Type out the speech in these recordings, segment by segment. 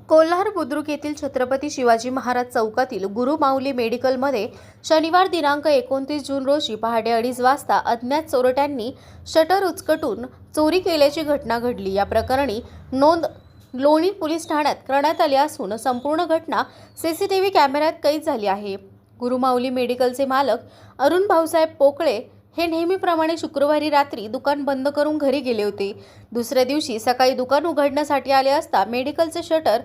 कोल्हार बुद्रुक येथील छत्रपती शिवाजी महाराज चौकातील गुरु माऊली मेडिकलमध्ये शनिवार दिनांक 29 जून रोजी पहाटे 2:30 वाजता अज्ञात चोरट्यांनी शटर उचकटून चोरी केल्याची घटना घडली। या प्रकरणी नोंद लोणी पोलीस ठाण्यात करण्यात आली असून संपूर्ण घटना सीसीटीव्ही कॅमेऱ्यात कैद झाली आहे। गुरु माऊली मेडिकलचे मालक अरुण भाऊसाहेब पोकळे हे नेहमीप्रमाणे शुक्रवारी रात्री दुकान बंद करून घरी गेले होते। दुसऱ्या दिवशी सकाळी दुकान उघडण्यासाठी आले असता मेडिकलचे शटर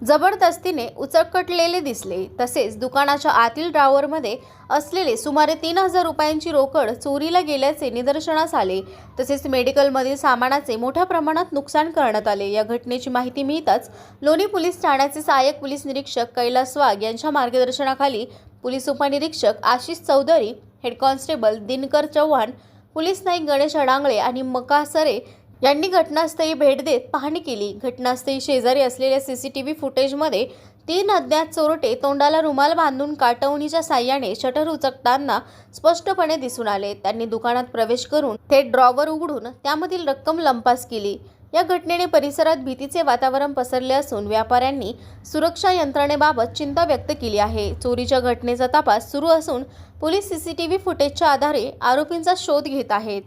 जबरदस्तीने उचकटलेले दिसले। तसेच दुकानाच्या आतील ड्रॉवरमध्ये असलेले सुमारे 3000 रुपयांची रोकड चोरीला गेल्याचे निदर्शनास आले। तसेच मेडिकलमधील सामानाचे मोठ्या प्रमाणात नुकसान करण्यात आले। या घटनेची माहिती मिळताच लोणी पोलीस ठाण्याचे सहाय्यक पोलीस निरीक्षक कैलास वाघ यांच्या मार्गदर्शनाखाली पोलीस उपनिरीक्षक Ashish Chaudhari, head constable Dinkar Chavan, police नाईक गणेश अडांगळे आणि मकासरे यांनी घटनास्थळी भेट देत पाहणी केली। घटनास्थळी शेजारी असलेल्या सीसीटीव्ही फुटेजमध्ये 3 अज्ञात चोरटे तोंडाला रुमाल बांधून काटवणीच्या साह्याने शटर उचकताना स्पष्टपणे दिसून आले। त्यांनी दुकानात प्रवेश करून थेट ड्रॉवर उघडून त्यामधील रक्कम लंपास केली। या घटनेने परिसरात भीतीचे वातावरण पसरले असून व्यापाऱ्यांनी सुरक्षा यंत्रणेबाबत चिंता व्यक्त केली आहे। चोरीच्या घटनेचा तपास सुरू असून पोलीस सीसीटीव्ही फुटेजच्या आधारे आरोपींचा शोध घेत आहेत।